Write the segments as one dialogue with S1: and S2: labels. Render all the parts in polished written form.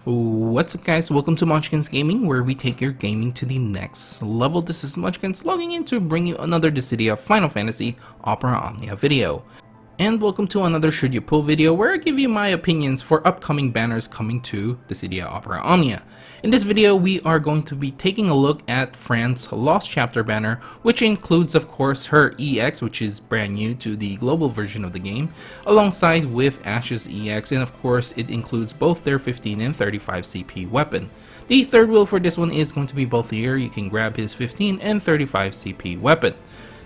S1: What's up guys, welcome to Munchkins Gaming, where we take your gaming to the next level. This is Munchkins logging in to bring you another Dissidia Final Fantasy Opera Omnia video. And welcome to another Should You Pull video, where I give you my opinions for upcoming banners coming to Dissidia Opera Omnia. In this video, we are going to be taking a look at Fran's Lost Chapter banner, which includes of course her EX, which is brand new to the global version of the game, alongside with Ashe's EX, and of course it includes both their 15 and 35 CP weapon. The third wheel for this one is going to be both here. You can grab his 15 and 35 CP weapon.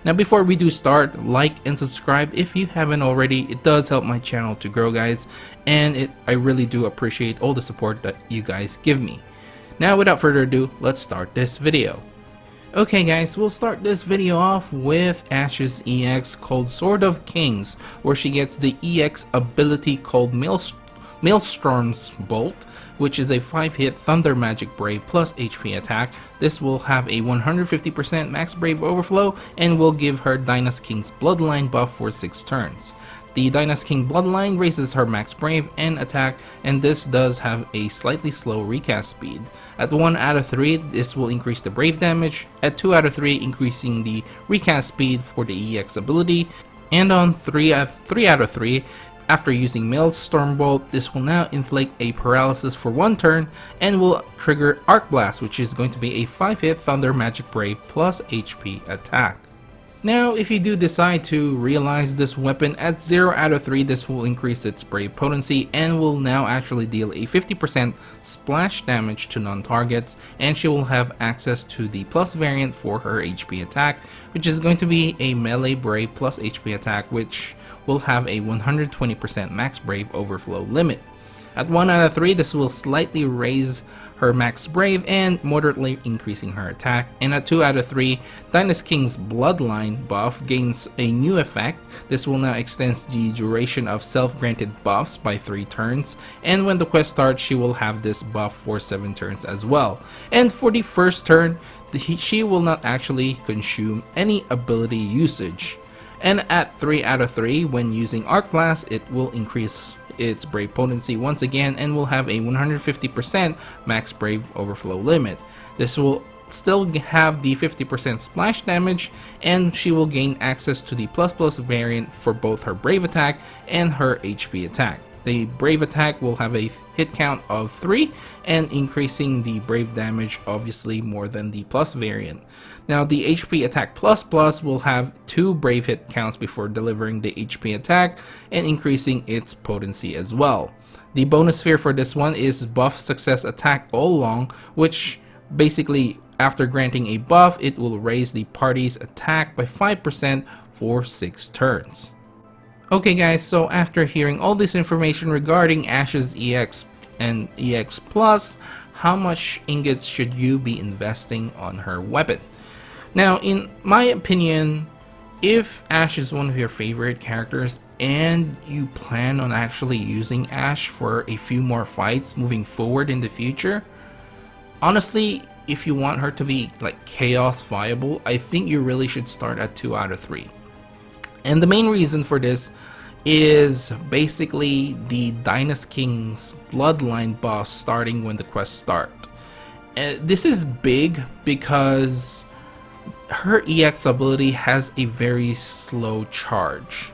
S1: Now before we do start, like and subscribe if you haven't already. It does help my channel to grow, guys, and I really do appreciate all the support that you guys give me. Now without further ado, let's start this video. Okay guys, we'll start this video off with Ashe's EX called Sword of Kings, where she gets the EX ability called Maelstrom's Bolt, which is a 5-hit Thunder Magic Brave plus HP attack. This will have a 150% max Brave overflow and will give her Dynast King's Bloodline buff for 6 turns. The Dynast King Bloodline raises her max Brave and attack, and this does have a slightly slow recast speed. At 1 out of 3, this will increase the Brave damage, at 2 out of 3 increasing the recast speed for the EX ability, and on 3 out of 3, after using Maelstrom Bolt, this will now inflict a paralysis for 1 turn and will trigger Arc Blast, which is going to be a 5-hit Thunder Magic Brave plus HP attack. Now, if you do decide to realize this weapon at 0 out of 3, this will increase its Brave potency and will now actually deal a 50% splash damage to non-targets, and she will have access to the plus variant for her HP attack, which is going to be a melee Brave plus HP attack, which will have a 120% max Brave overflow limit. At 1 out of 3, this will slightly raise her max Brave and moderately increasing her attack. And at 2 out of 3, Dynast King's Bloodline buff gains a new effect. This will now extend the duration of self-granted buffs by 3 turns, and when the quest starts, she will have this buff for 7 turns as well. And for the first turn, she will not actually consume any ability usage. And at 3 out of 3, when using Arc Blast, it will increase its Brave potency once again and will have a 150% max Brave overflow limit. This will still have the 50% splash damage, and she will gain access to the plus variant for both her Brave attack and her HP attack. The Brave attack will have a hit count of 3 and increasing the Brave damage obviously more than the plus variant. Now the HP attack plus will have 2 Brave hit counts before delivering the HP attack and increasing its potency as well. The bonus sphere for this one is buff success attack all along, which basically after granting a buff, it will raise the party's attack by 5% for 6 turns. Okay guys, so after hearing all this information regarding Ashe's EX and EX Plus, how much ingots should you be investing on her weapon? Now, in my opinion, if Ashe is one of your favorite characters and you plan on actually using Ashe for a few more fights moving forward in the future, honestly, if you want her to be like chaos viable, I think you really should start at 2 out of 3. And the main reason for this is basically the Dynast King's Bloodline boss starting when the quests start. This is big because her EX ability has a very slow charge,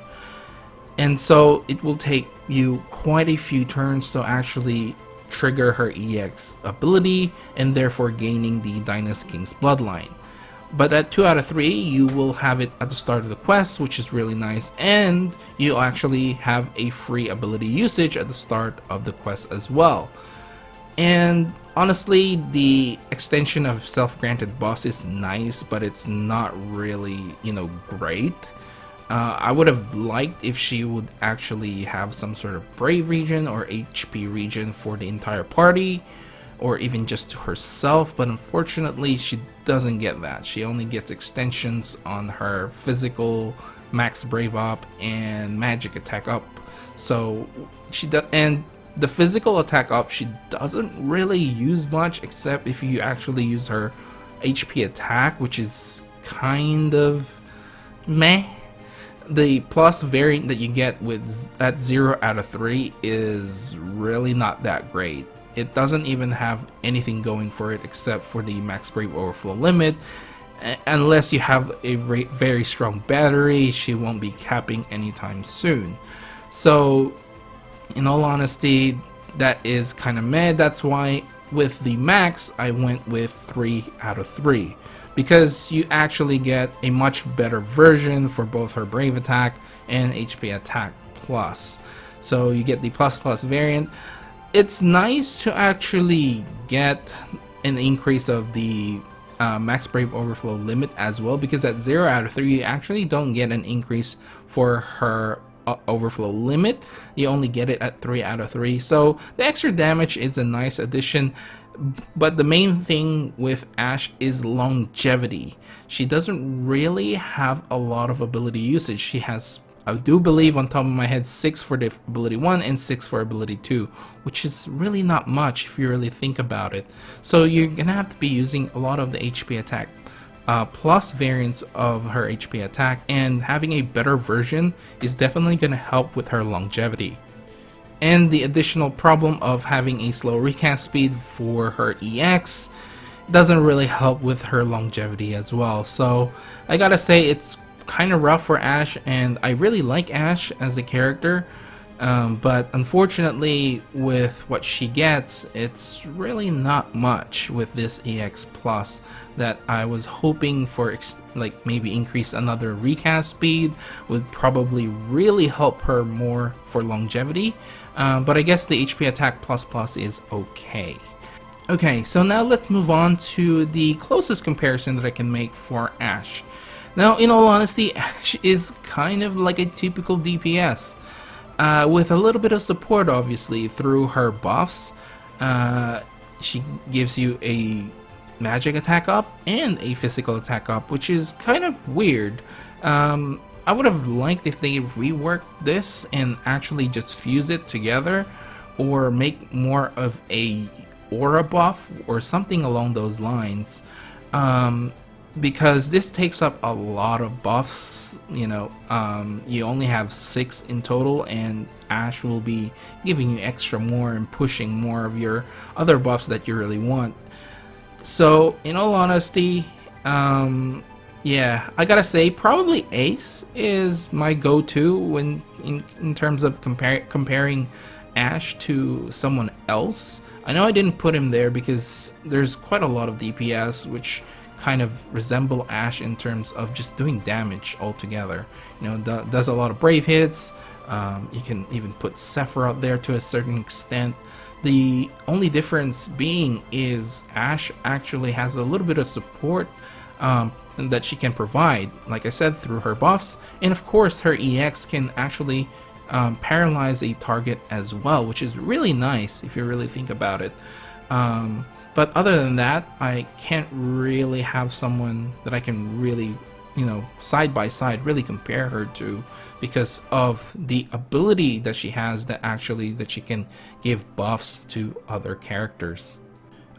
S1: and so it will take you quite a few turns to actually trigger her EX ability and therefore gaining the Dynast King's Bloodline. But at 2 out of 3, you will have it at the start of the quest, which is really nice, and you actually have a free ability usage at the start of the quest as well. And honestly, the extension of self-granted buffs is nice, but it's not really, great. I would have liked if she would actually have some sort of Brave region or HP region for the entire party, or even just to herself, but unfortunately she doesn't get that. She only gets extensions on her physical max Brave up and magic attack up. So and the physical attack up she doesn't really use much, except if you actually use her HP attack, which is kind of meh. The plus variant that you get with at 0 out of 3 is really not that great. it doesn't even have anything going for it except for the max brave overflow limit. Unless you have a very strong battery, she won't be capping anytime soon. So in all honesty, that is kind of meh. That's why with the max I went with 3 out of 3, because you actually get a much better version for both her brave attack and HP attack plus. So you get the plus plus variant. It's nice to actually get an increase of the max brave overflow limit as well, because at 0 out of 3 you actually don't get an increase for her overflow limit. You only get it at 3 out of 3. So the extra damage is a nice addition, but the main thing with Ashe is longevity. She doesn't really have a lot of ability usage. She has, I do believe on top of my head, 6 for the ability 1 and 6 for ability 2, which is really not much if you really think about it. So you're gonna have to be using a lot of the HP attack plus variants of her HP attack, and having a better version is definitely gonna help with her longevity. And the additional problem of having a slow recast speed for her EX doesn't really help with her longevity as well. So I gotta say, it's kind of rough for Ashe, and I really like Ashe as a character, but unfortunately with what she gets, it's really not much with this EX Plus that I was hoping for. Like maybe increase another recast speed would probably really help her more for longevity, but I guess the HP attack plus is okay. Okay, so now let's move on to the closest comparison that I can make for Ashe. Now, in all honesty, Ashe is kind of like a typical DPS, with a little bit of support obviously through her buffs. She gives you a magic attack up and a physical attack up, which is kind of weird. I would have liked if they reworked this and actually just fuse it together, or make more of a aura buff or something along those lines. Because this takes up a lot of buffs, you know. You only have 6 in total, and Ashe will be giving you extra more and pushing more of your other buffs that you really want. So in all honesty, yeah, I gotta say probably Ace is my go-to when in terms of comparing Ashe to someone else. I know I didn't put him there because there's quite a lot of DPS which kind of resemble Ashe in terms of just doing damage altogether. You know, does a lot of brave hits. You can even put Sephiroth there to a certain extent. The only difference being is Ashe actually has a little bit of support that she can provide, like I said, through her buffs, and of course her EX can actually paralyze a target as well, which is really nice if you really think about it. But other than that, I can't really have someone that I can really, you know, side by side really compare her to, because of the ability that she has that she can give buffs to other characters.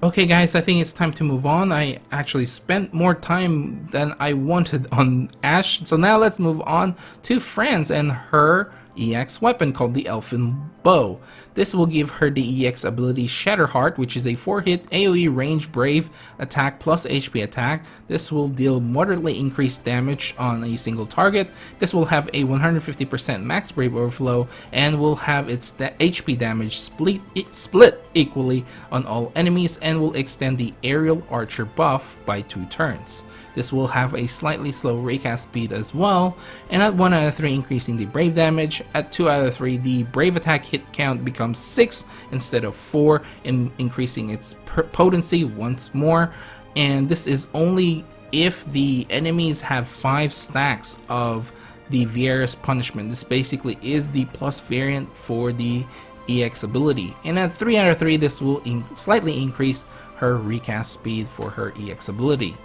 S1: Okay guys, I think it's time to move on. I actually spent more time than I wanted on Ashe, so now let's move on to Fran and her EX weapon called the Elfin Bow. This will give her the EX ability Shatterheart, which is a 4-hit AoE range brave attack plus HP attack. This will deal moderately increased damage on a single target. This will have a 150% max brave overflow and will have its HP damage split equally on all enemies, and will extend the aerial archer buff by 2 turns. This will have a slightly slow recast speed as well, and at 1 out of 3 increasing the brave damage. At 2 out of 3 the brave attack hit count becomes 6 instead of 4, and increasing its potency once more. And this is only if the enemies have 5 stacks of the Vieira's punishment. This basically is the plus variant for the EX ability. And at 3 out of 3 this will slightly increase her recast speed for her EX ability.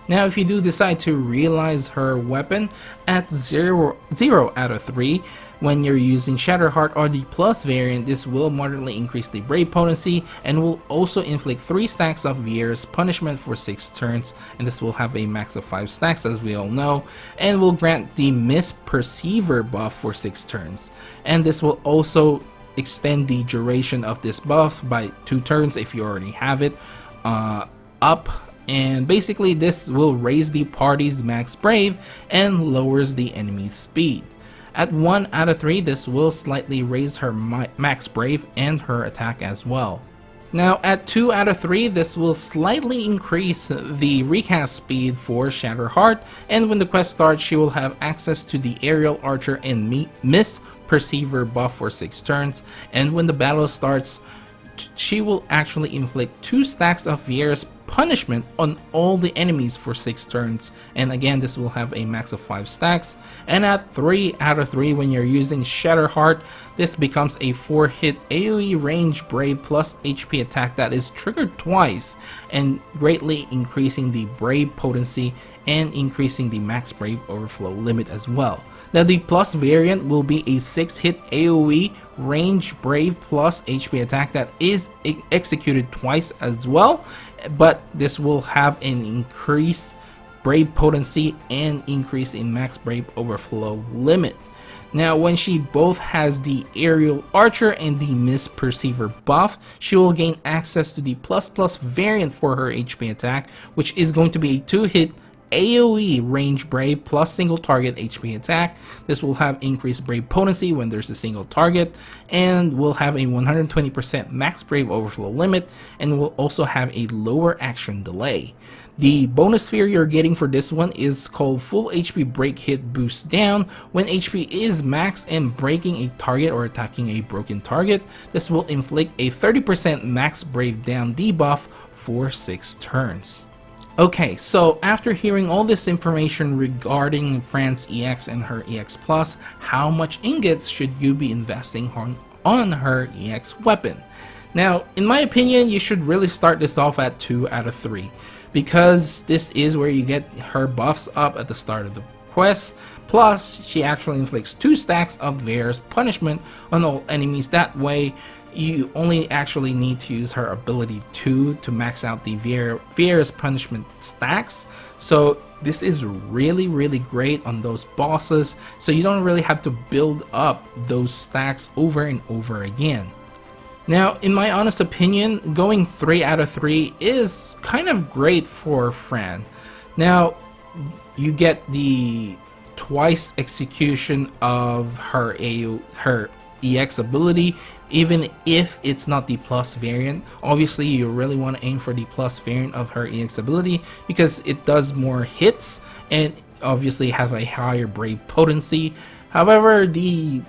S1: Now if you do decide to realize her weapon at 0 out of 3 when you're using Shatterheart or the plus variant, this will moderately increase the brave potency and will also inflict 3 stacks of Vieira's punishment for 6 turns, and this will have a max of 5 stacks as we all know, and will grant the Misperceiver buff for 6 turns. And this will also extend the duration of this buff by 2 turns if you already have it up. And basically this will raise the party's max brave and lowers the enemy's speed. At 1 out of 3, this will slightly raise her max brave and her attack as well. Now at 2 out of 3, this will slightly increase the recast speed for Shatterheart, and when the quest starts she will have access to the Aerial Archer and Miss Perceiver buff for 6 turns, and when the battle starts she will actually inflict 2 stacks of Vieira's punishment on all the enemies for 6 turns, and again this will have a max of 5 stacks. And at 3 out of 3, when you're using Shatterheart, this becomes a 4-hit AoE range brave plus HP attack that is triggered twice, and greatly increasing the brave potency and increasing the max brave overflow limit as well. Now the plus variant will be a 6-hit AoE range brave plus HP attack that is executed twice as well, but this will have an increased brave potency and increase in max brave overflow limit. Now when she both has the Aerial Archer and the Miss Perceiver buff, she will gain access to the plus variant for her HP attack, which is going to be a 2-hit AoE range brave plus single target HP attack. This will have increased brave potency when there's a single target, and will have a 120% max brave overflow limit, and will also have a lower action delay. The bonus sphere you're getting for this one is called Full HP Break Hit Boost Down. When HP is max and breaking a target or attacking a broken target, this will inflict a 30% max brave down debuff for 6 turns. Okay, so after hearing all this information regarding Fran's EX and her EX Plus, how much ingots should you be investing on her EX weapon? Now, in my opinion, you should really start this off at 2 out of 3, because this is where you get her buffs up at the start of the quest. Plus, she actually inflicts 2 stacks of Vieira's punishment on all enemies. That way, you only actually need to use her ability 2 to max out the Vieira's punishment stacks. So this is really great on those bosses, so you don't really have to build up those stacks over and over again. Now, in my honest opinion, going 3 out of 3 is kind of great for Fran. Now, you get the twice execution of her EX ability, even if it's not the plus variant. Obviously you really want to aim for the plus variant of her EX ability because it does more hits and obviously have a higher brave potency. However, the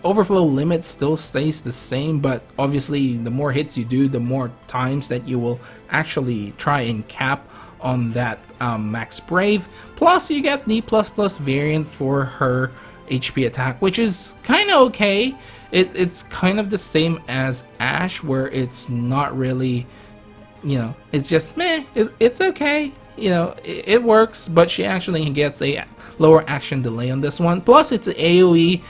S1: overflow limit still stays the same, but obviously the more hits you do, the more times that you will actually try and cap on that max brave. Plus you get the plus variant for her HP attack, which is kind of okay. It's kind of the same as Ashe, where it's not really, you know, it's just meh, it's okay, you know, it works, but she actually gets a lower action delay on this one. Plus it's an AoE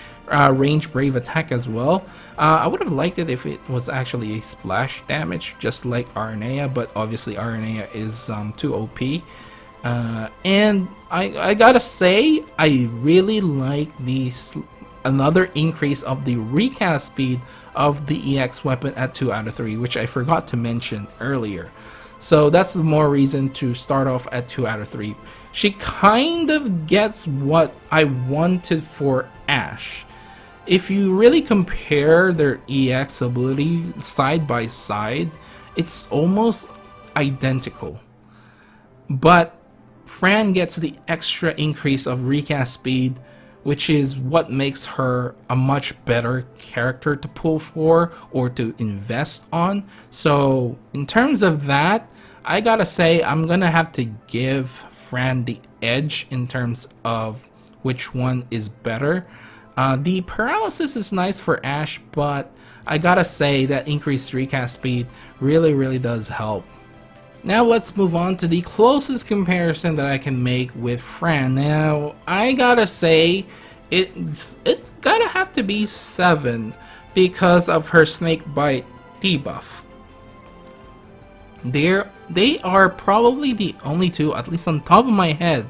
S1: range brave attack as well. I would have liked it if it was actually a splash damage, just like Aranea, but obviously Aranea is too OP. And I gotta say, I really like another increase of the recast speed of the EX weapon at 2 out of 3, which I forgot to mention earlier. So that's the more reason to start off at 2 out of 3. She kind of gets what I wanted for Ashe. If you really compare their EX ability side by side, it's almost identical. But Fran gets the extra increase of recast speed, which is what makes her a much better character to pull for or to invest on. So in terms of that, I gotta say I'm gonna have to give Fran the edge in terms of which one is better. The paralysis is nice for Ashe, but I gotta say that increased recast speed really does help. Now let's move on to the closest comparison that I can make with Fran. Now I gotta say it's gotta have to be 7 because of her snake bite debuff. They are probably the only two, at least on top of my head,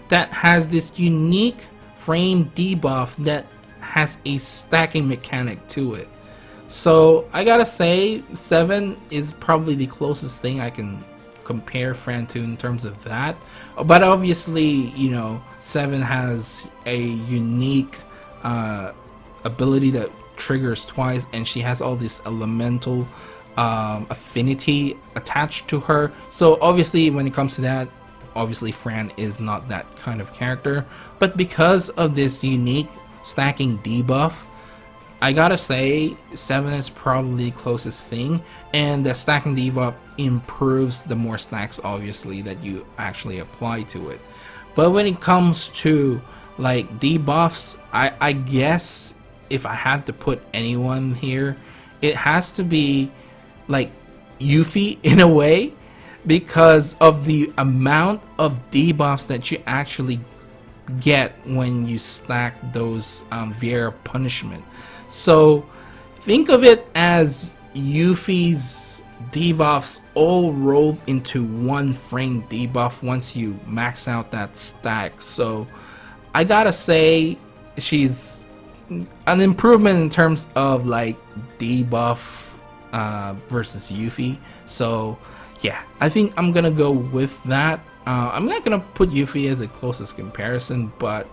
S1: that has this unique frame debuff that has a stacking mechanic to it. So I gotta say 7 is probably the closest thing I can compare Fran to in terms of that. But obviously, you know, 7 has a unique ability that triggers twice, and she has all this elemental affinity attached to her. So obviously when it comes to that, obviously Fran is not that kind of character, but because of this unique stacking debuff, I gotta say 7 is probably the closest thing, and the stacking debuff improves the more stacks obviously that you actually apply to it. But when it comes to like debuffs, I guess if I had to put anyone here, it has to be like Yuffie in a way, because of the amount of debuffs that you actually get when you stack those Viera punishment. So think of it as Yuffie's debuffs all rolled into one frame debuff once you max out that stack. So I gotta say she's an improvement in terms of like debuff versus Yuffie. So yeah, I think I'm gonna go with that. I'm not gonna put Yuffie as the closest comparison, but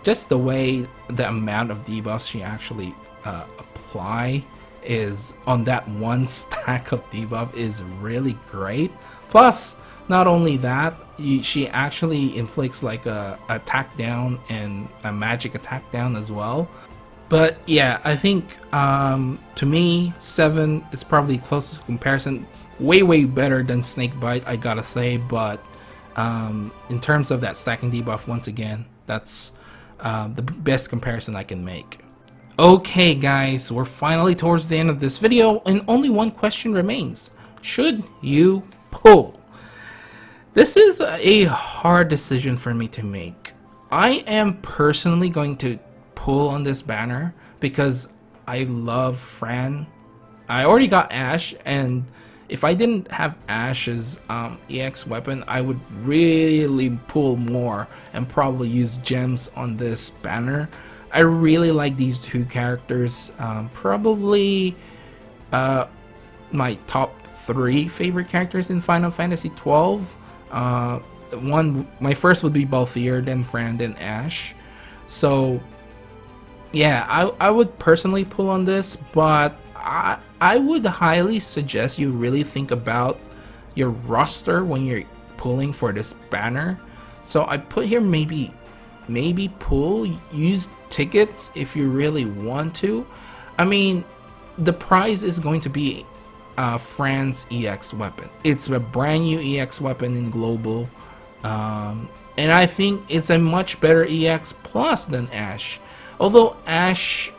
S1: just the way the amount of debuffs she actually apply is on that one stack of debuff is really great. Plus, not only that, she actually inflicts like a attack down and a magic attack down as well. But yeah, I think to me 7 is probably closest comparison. Way better than Snakebite, I gotta say. But in terms of that stacking debuff, once again, that's the best comparison I can make. Okay guys, we're finally towards the end of this video, and only one question remains. Should you pull? This is a hard decision for me to make. I am personally going to pull on this banner because I love Fran. I already got Ashe, and if I didn't have Ashe's EX weapon, I would really pull more and probably use gems on this banner. I really like these two characters. Probably my top 3 favorite characters in Final Fantasy 12. My first would be Balthier, then Fran, then Ashe. So yeah, I would personally pull on this, but I would highly suggest you really think about your roster when you're pulling for this banner. So I put here maybe pull, use tickets if you really want to. I mean, the prize is going to be Fran's EX weapon. It's a brand new EX weapon in global, and I think it's a much better EX plus than Ashe. Although Ashe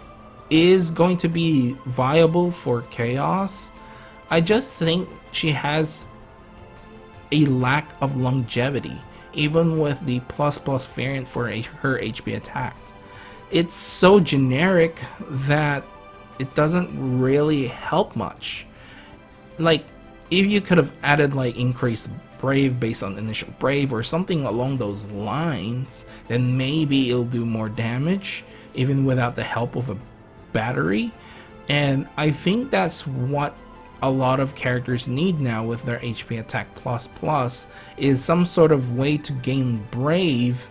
S1: is going to be viable for Chaos, I just think she has a lack of longevity, even with the plus variant for her HP attack. It's so generic that it doesn't really help much. Like, if you could have added like increased Brave based on initial Brave or something along those lines, then maybe it'll do more damage even without the help of a battery. And I think that's what a lot of characters need now with their HP attack plus is some sort of way to gain Brave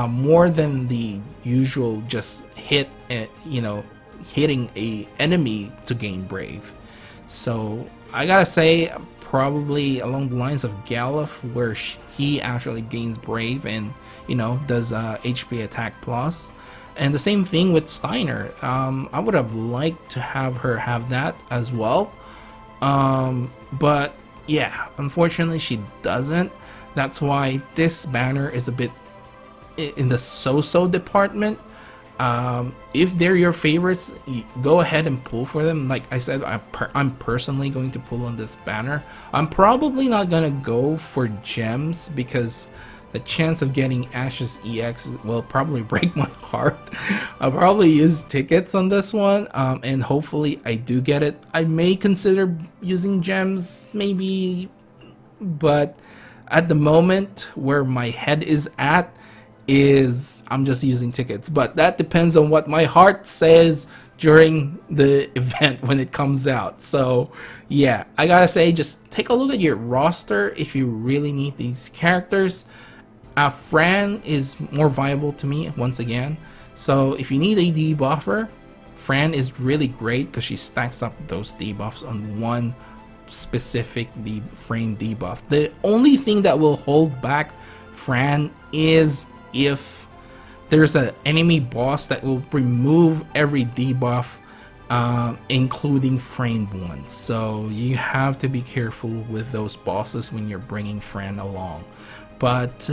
S1: more than the usual just hit, hitting a enemy to gain Brave. So I gotta say, probably along the lines of Galuf, where he actually gains Brave and does HP attack plus. And the same thing with Steiner. I would have liked to have her have that as well, but yeah, unfortunately she doesn't. That's why this banner is a bit in the so-so department. If they're your favorites, go ahead and pull for them. Like I said, I'm personally going to pull on this banner. I'm probably not gonna go for gems because the chance of getting Ashe's EX will probably break my heart. I'll probably use tickets on this one, and hopefully I do get it. I may consider using gems, maybe, but at the moment where my head is at, is I'm just using tickets, but that depends on what my heart says during the event when it comes out. So yeah, I gotta say, just take a look at your roster if you really need these characters. Fran is more viable to me once again, so if you need a debuffer, Fran is really great because she stacks up those debuffs on one specific frame debuff. The only thing that will hold back Fran is if there's an enemy boss that will remove every debuff, including framed ones. So you have to be careful with those bosses when you're bringing Fran along. But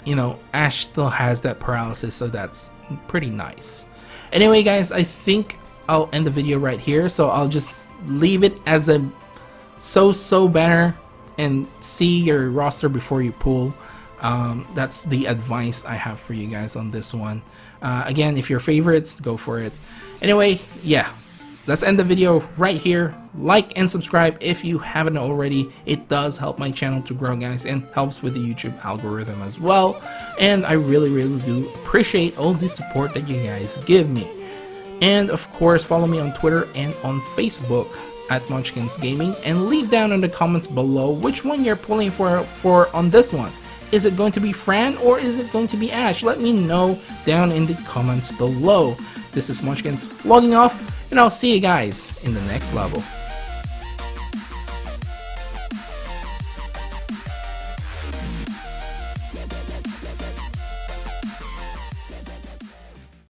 S1: you know, Ashe still has that paralysis, so that's pretty nice. Anyway guys, I think I'll end the video right here, so I'll just leave it as a so banner and see your roster before you pull. That's the advice I have for you guys on this one. Again, if your favorites, go for it. Anyway, yeah, let's end the video right here. Like and subscribe if you haven't already. It does help my channel to grow, guys, and helps with the YouTube algorithm as well. And I really do appreciate all the support that you guys give me. And of course, follow me on Twitter and on Facebook at Munchkins Gaming, and leave down in the comments below which one you're pulling for on this one. Is it going to be Fran or is it going to be Ashe? Let me know down in the comments below. This is Munchkins logging off, and I'll see you guys in the next level.